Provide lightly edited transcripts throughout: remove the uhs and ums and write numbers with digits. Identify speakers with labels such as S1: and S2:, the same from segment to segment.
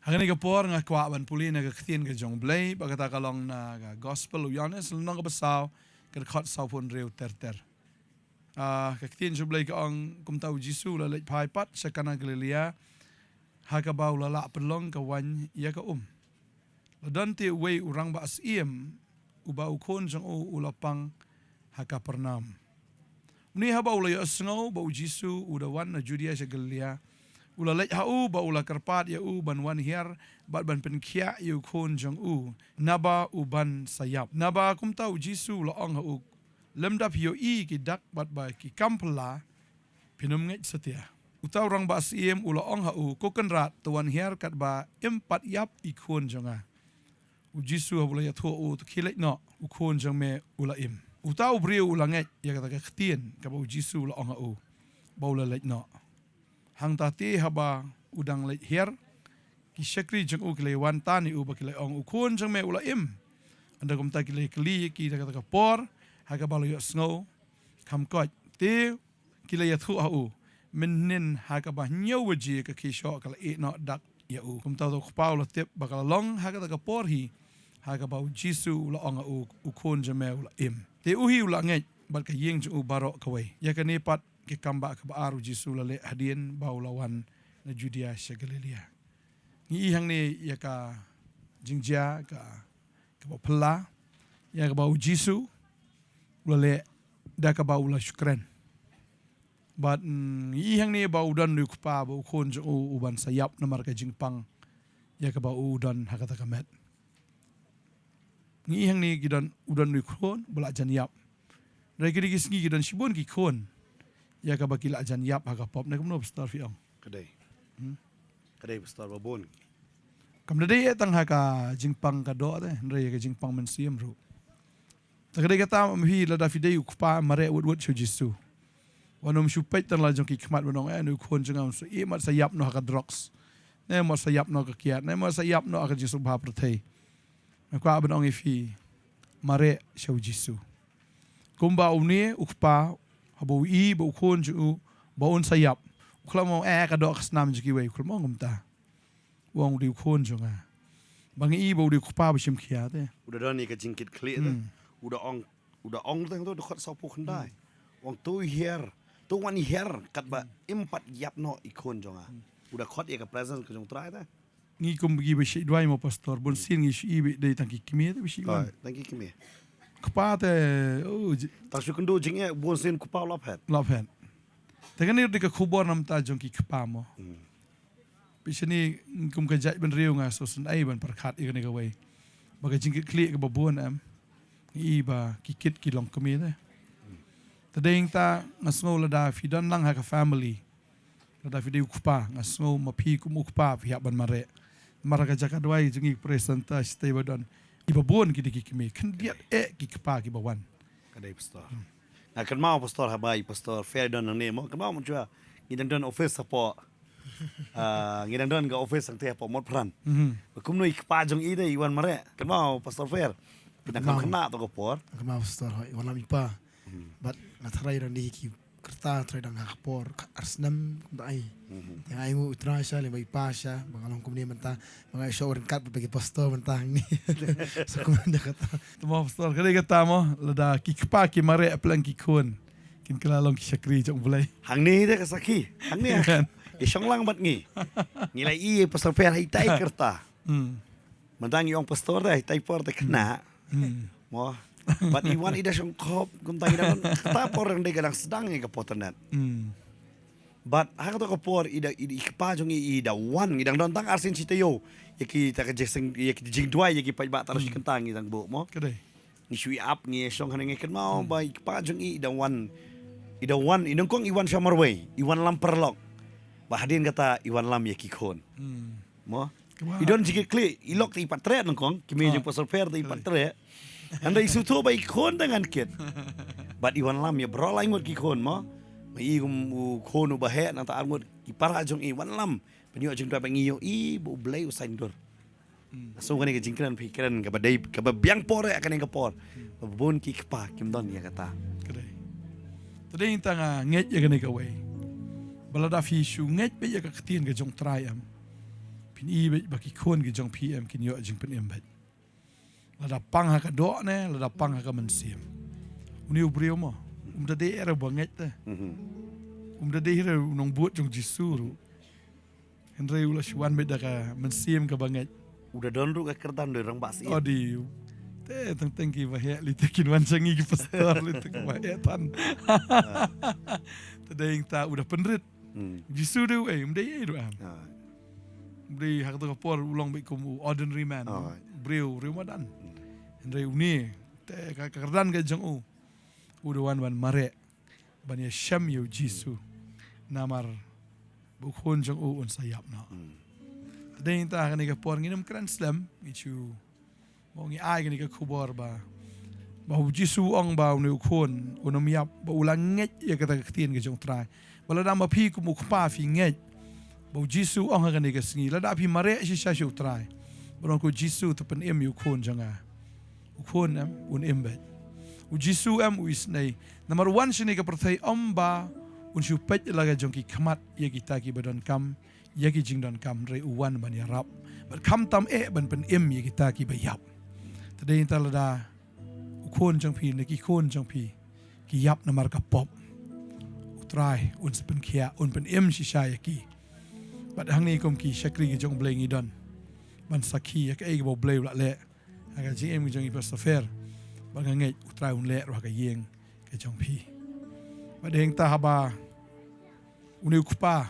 S1: Hangani kapor nga kwa ban puli na kaktien ka jong blay bagata kalong na gospel uyanes nang kabasaw ka khot saw pon reu ter. Kaktien jo blay ka ang kumtaw Jisu la lej pai pat sa kana Galilea hakabaw la la pelong ka wan ya ka Ladante way urang ba asiem uba ukon jong ulapang hakapernam. Ni habaw la yasngaw ba Jisu udawan na Judea sa Galilea. Ula lej hau ba ula karpat ya ban wan hiar bat ban penkia yu kon jong naba uban sayap naba kumtau Jisu la ong hau lemdap yo ki dak bat ba ki kampla pinum ngeit setia utau rang ba siem ula ong hau kokenrat tuan hiar kat ba empat yap ikon jonga Jisu hau la ya tho tu khilek no ukon jong me ula utau brio ula ngeit ya kata ktien ka ba Jisu la ong hau ba ula lej no hang tati haba udang lej hier ki syakri jeng ukle wan tani uba kile ong ukun jeng me ula anda kum ta kile kli ki ta ka por haga balu yo snow kam kot te kile ya thu au menen haga ba nyaw waji ka ki sho kala no dak ya kum ta to paula tip bakal long haga ta ka por hi haga ba Jisu ula ong ukun jeng me ula te uhi ula ngai bat ka yeng jeng baro kawai ya ka ni pat ke kamba ke baaru Jisu lale hadien baulawan na Judea sa Galilea. Ni ihang ni ya ka jingja ka pela ya ka bau Jisu lale da ka baula syukran. But ihang ni bau dan ni kupa bau kon jo uban sayap na marka jingpang ya ka bau dan hakata kamet. Ni ihang ni gidan udan ni kon bala jan yap. Dari kiri kisngi gidan sibon ki kon. Ya ka bakila jan yap haga pop na kumno pastor fiong
S2: Kadai pastor babon
S1: kam dai tang haka jingpang ka do te ndre ka jingpang men siem ru takade kata mi la da fidei ukpa mare wot chu Jisu wanom supet tan la jong ki khmat bonong anu khon jangam so e mat sayap no haka drugs ne mat sayap no ka kiat ne mat sayap no ka Jisu bha prathei ka bonong ifi mare chu Jisu kumba umni ukpa habo ba ukon ju ba on sayap uklamo ka do kasnam jiki we uklamo ngumta wong di ukon jonga bangi ba di kupa ba sim khia te
S2: udah dani ka jingkit kli udah ong tang to khot sapu khandai wong tu hier tu wan hier kat ba empat yap no ikon jonga udah khot ya ka presence ka jong trai ta
S1: ngi kum gi ba shi dwai mo pastor bon sin ngi shi be dei tang ki kimi te bi shi
S2: thank you kimi
S1: kupate
S2: tak su kendo jingnya bon sen kupa lop het
S1: tekan ni ka Khubor nam ta jong ki kupa mo bisani kum ka jai ben riu nga so sun ai ban parkhat i ka wei baga jing kli ka babon am i ba ki kit ki long kami te tadeng ta ngasno la da fi don lang ha ka family la da fi de kupa ngasno ma phi kum kupa fi ban mare mara ka jaka dwai jing presenta stay badon ibabon ki kimi kendiat ki kepa ki bawan
S2: kadai pastor na kan mau pastor habai pastor fair don ne mo kan mau jua ngidang don office support ngidang don ga office sang te po mod pran kum noi kepa jong i dei wan mare kan mau pastor fair kita kan kena to ko por
S3: kan mau pastor hoi wala mi pa but na try ran di ki kerta try dang hakpor arsnam dai yang ai mu utra sha le bai pa sha bangalong kum ni menta bangai show ran kat bagi pastor mentang ni so kum nda kata
S1: tamo pastor kade kata mo lada ki kepa ki mare aplang ki kon kin kala long ki syakri jong bulai
S2: hang ni de kasaki hang ni isong lang bat ngi ngilai i pastor fair hai tai kerta mentang yong pastor dai tai por te kena mo but iwan ida song kop kum tai dan kata por yang de gadang sedang ke Potternet but hak to ko por ida ikpa jong ida wan ngidang don tang arsin sitayo yaki ta ka jeseng yaki jing dua yaki pa ba tarus kentang ngidang bo mo
S1: kade
S2: ni shui up ni song haneng ken mau ba ikpa jong ida wan inong kong iwan shamarway iwan lam perlok ba hadin kata iwan lam yaki khon mo idon jike kli ilok ti patre nong kong kimi jong pasal fair ti patre anda isu tu ba ikon dengan kit but iwan lam ya bro lai ngot ki kon mo mai kon u bahe na ta armut ki para jong iwan lam penyo jong ta bangi yo i bu blai usain dor so kan ke jingkran pikiran ka badai ka biang pore akan ke por bon ki kpa kim don ya kata
S1: kade tadeng tanga ngeit ya gane ka wei balada fi shu ngeit be ya ka ktien ga jong trai am pin i be baki khon ki jong PM kin yo jing pen em bet lada pang ha ka do ne lada pang ha ka man sim uni ubrio mo da de era banget te da de era nong buat jong jisuru Henry ula shwan bet da ka man sim ka banget
S2: Udah donru ka kertan do rang basi.
S1: odi te teng ki ba he li te kin wan changi ki pastor li te ba he tan te ding ta udah penrit jisuru mde do am Bri hak tu kapor ulang baik kum ordinary man. Brio Ramadan. Henry uni te kerdan ke jong udawan wan mare ban ya sham yu jisu namar bukhon jong un sayap na. Tadeng ta kan kapor nginum kran slam ichu. Mo ngi ai kan ka khubor ba. Ba jisu ong ba uni khon unom yap ba ulang nget ya kata ketien ke jong trai. Bala dama pi kum ukpa fi nget. Bau Jisu ang hagan iga singi lada api mare si siya siya utray barang ko Jisu tapan em yu khon janga ukhon em un embed u Jisu em u isnay number 1 sini ka perthai ba un siu pet laga jongki khamat ye kita ki badon kam ye ki jingdon kam re uwan ban ya rap but kam tam ban pen em ye kita ki bayap tadai ta lada ukhon jong pi ne ki khon jong pi ki yap namar ka pop utray un sepen khia un pen em si siya ki But hang ni kom ki shakri ki jong blay ngidon. Ban sakhi yak ay bo blay la le. Aga GM ki jong i persever. Ba ngei utrai un le ro ka yeng ke jong pi. Ba deng ta haba uni kupa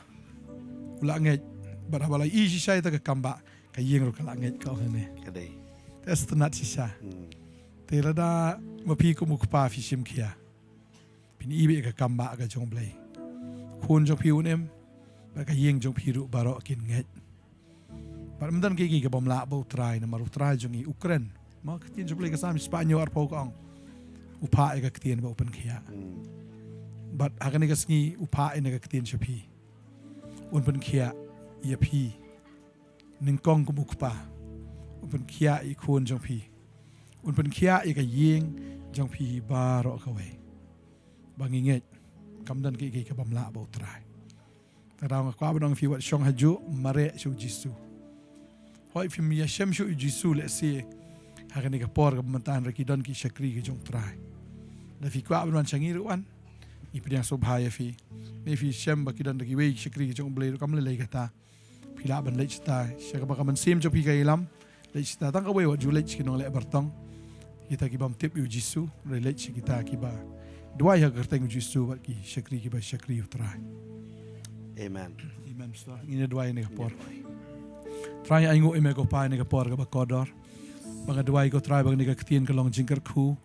S1: ula ngei ba haba la i si sai ta ka kamba ka yeng ro ka la ngei ka hene.
S2: Kadai.
S1: Tes tanat si sa. Te lada ma pi ko mu kupa fi sim kia. Pin i be ka kamba ka jong blay. Khun jong pi unem Baka yeng jong piru baro kin nget. Parmdan kiki ka bamla ba utray na maru try jong i Ukraine. Ma katin jong ka sam Spanyol ar pau kang. Upa e ka katin ba upan kya. But hakan ka sngi upa e na ka katin shapi. Unpan kya ia pi. Ning kong kumukpa. Unpan kya i khon jong pi. Unpan kya i ka yeng jong pi baro ka we. Bangi nget. Kamdan kiki ka bamla ba utray. Tarang ko abang fi wat shong haju mare shu jisu. Hoi fi mi shem shu jisu le se hakan ka por ka mantan ra ki don ki shakri ki jong trai. Da fi ko abang changi ruan. I pidang sobhaya fi. Ne fi shem ba ki don ki we shakri ki jong ble kam le le kata. Pila ban le chita shaka ba man sim jo pi ka ilam. Le chita tang ka we wat ju le ki no le bartong. Kita ki bam tip yu jisu re le kita ki ba. Dua ya kerteng jisu ba ki shakri ki ba shakri utrai.
S2: Amen.
S1: Amen. Ini dua ini kapor. Try aingo ime ko pa ini kapor ka bakodor. Mga dua ko try bang ni ka ktien ka long jingker ku.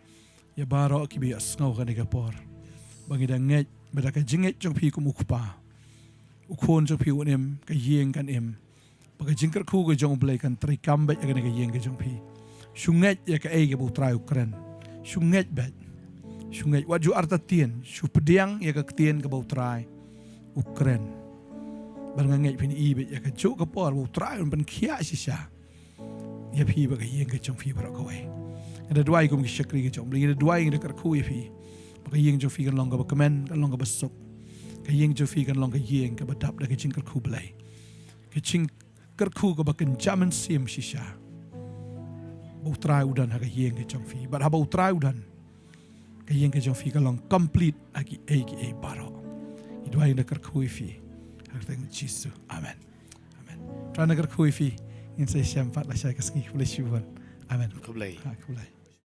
S1: Ya baro ki bi asngaw ka ni kapor. Bang ida nget bada ka jinget jong pi ku mukpa. Ukhon jong pi unem ka yeng kan em. Bang jingker ku ka jong blay kan tri kambet ya ka ni ka yeng ka jong pi. Shunget ya ka ay ka bu try ukren. Shunget bet. Shunget waju arta tien. Shu pediang ya ka ktien ka bu try ukren. Barang ngai pini ibe ya ka juk ka por bu trai un ban khia si sha ya phi ba ka yeng ka chong phi ba ka we ada duai kum ki shakri ka chong bli ada duai ngi ka khu ya phi ba ka yeng jo phi kan long ka ba kamen kan long ka ba sok ka yeng jo phi kan long ka yeng ka ba dap da ka ching ka khu blai ka ching ka khu ka ba kan jaman sim si sha bu trai udan ha ka yeng ka chong phi ba ha bu trai udan ka yeng ka chong phi ka long complete aki a baro i duai na ka khu phi Harteng Jisu. Amen. Amen. Try na kar kui fi in say syam fat la shay kaski kulay shuwan. Amen.
S2: Kublay.
S1: Ha kulay.